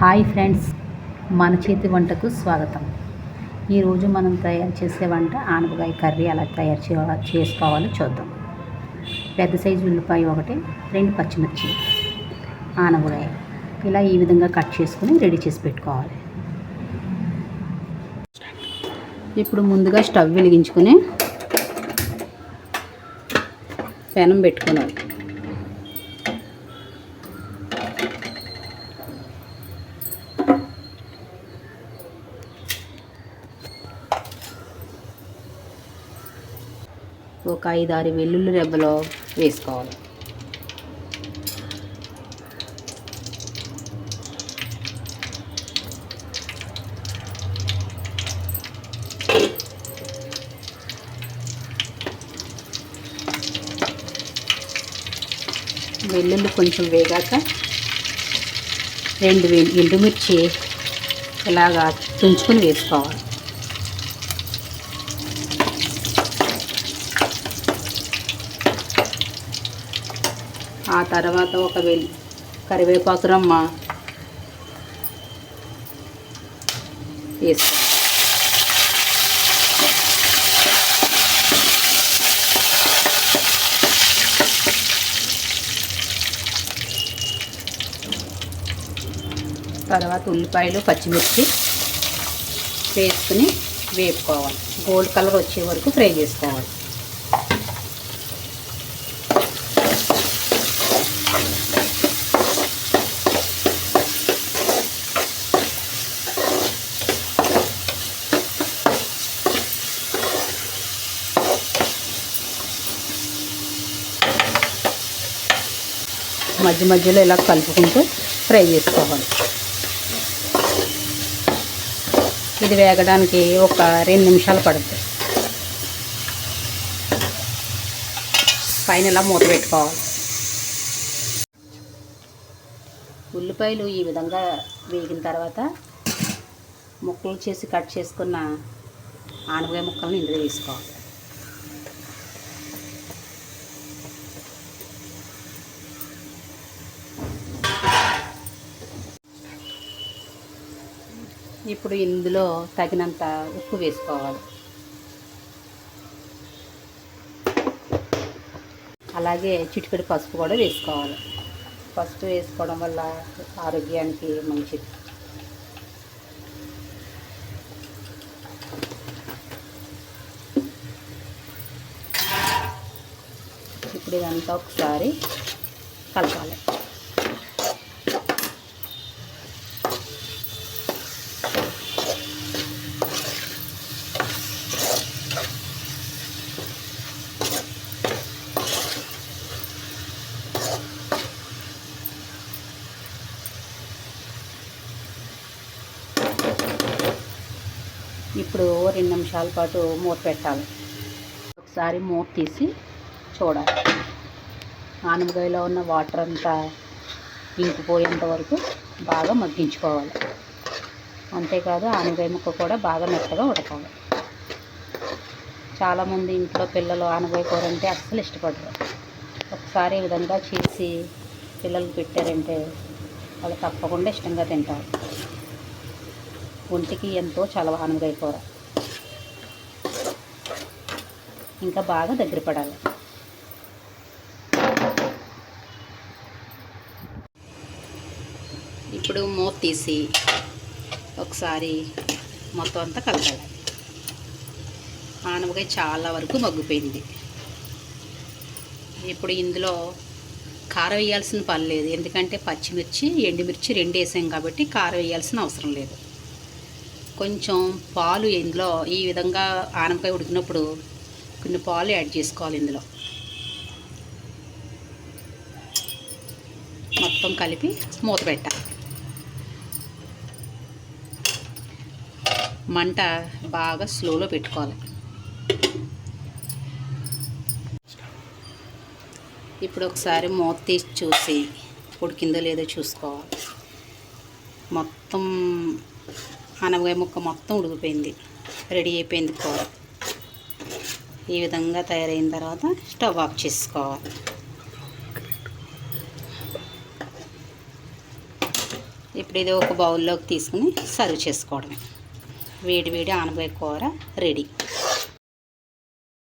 Hi friends, మన చేతి వంటకు స్వాగతం. ఈరోజు మనం తయారు చేసే వంట ఆనపకాయ కర్రీ ఎలా చేసుకోవాలో చూద్దాం. పెద్ద సైజు ఉల్లిపాయ ఒకటి, 2 పచ్చిమిర్చి, ఆనపకాయ ఇలా ఈ విధంగా కట్ చేసుకుని రెడీ చేసి పెట్టుకోవాలి. ఇప్పుడు ముందుగా స్టవ్ వెలిగించుకుని పెనం పెట్టుకోవాలి. ఒక 5-6 వెల్లుల్లి రెబ్బలు వేసుకోవాలి. వెల్లుల్లి కొంచెం వేగాక 2 ఎండుమిర్చి ఇలాగా తుంచుకొని వేసుకోవాలి. ఆ తర్వాత ఒక కరివేపాకు రమ్మ వేసుకోవాలి. తర్వాత ఉల్లిపాయలు పచ్చిమిర్చి వేసుకుని వేపుకోవాలి. గోల్డ్ కలర్ వచ్చే వరకు ఫ్రై చేసుకోవాలి. మధ్య మధ్యలో ఇలా కలుపుకుంటూ ఫ్రై చేసుకోవాలి. ఇది వేగడానికి ఒక 2 నిమిషాలు పడుతుంది. పైన ఇలా మూత పెట్టుకోవాలి. ఉల్లిపాయలు ఈ విధంగా వేగిన తర్వాత ముక్కలు చేసి కట్ చేసుకున్న ఆనపకాయ ముక్కలను ఇందులో వేసుకోవాలి. ఇప్పుడు ఇందులో తగినంత ఉప్పు వేసుకోవాలి. అలాగే చిటికెడు పసుపు కూడా వేసుకోవాలి. పసుపు వేసుకోవడం వల్ల ఆరోగ్యానికి మంచిది. ఇప్పుడు ఇదంతా ఒకసారి కలపాలి. ఇప్పుడు 2 నిమిషాల పాటు మూత పెట్టాలి. ఒకసారి మూత తీసి చూడాలి. ఆనపకాయలో ఉన్న వాటర్ అంతా ఇంకిపోయేంత వరకు బాగా మగ్గించుకోవాలి. అంతేకాదు ఆనపకాయ ముక్క కూడా బాగా మెత్తగా ఉడకాలి. చాలామంది ఇంట్లో పిల్లలు ఆనపకాయ కూర అంటే అస్సలు ఇష్టపడరు. ఒకసారి ఈ విధంగా చేసి పిల్లలకు పెట్టారంటే వాళ్ళు తప్పకుండా ఇష్టంగా తింటారు. ఒంటికి ఎంతో చలవ ఆనపకాయ కూర. ఇంకా బాగా దగ్గర పడాలి. ఇప్పుడు మూత తీసి ఒకసారి మొత్తం అంతా కలపాలి. ఆనపకాయ చాలా వరకు మగ్గిపోయింది. ఇప్పుడు ఇందులో కారం వేయాల్సిన పని లేదు. ఎందుకంటే పచ్చిమిర్చి ఎండుమిర్చి 2 వేసాం కాబట్టి కారం వేయాల్సిన అవసరం లేదు. కొంచెం పాలు ఇందులో ఈ విధంగా ఆనపకాయ ఉడికినప్పుడు కొన్ని పాలు యాడ్ చేసుకోవాలి. ఇందులో మొత్తం కలిపి మూత పెట్టాలి. మంట బాగా స్లోలో పెట్టుకోవాలి. ఇప్పుడు ఒకసారి మూత తీసి చూసి ఉడికిందో లేదో చూసుకోవాలి. మొత్తం ఆనపకాయ ముక్క మొత్తం ఉడికిపోయింది. రెడీ అయిపోయింది కూర. ఈ విధంగా తయారైన తర్వాత స్టవ్ ఆఫ్ చేసుకోవాలి. ఇప్పుడు ఇది ఒక బౌల్లోకి తీసుకుని సర్వ్ చేసుకోవడమే. వేడి వేడి ఆనపకాయ కూర రెడీ.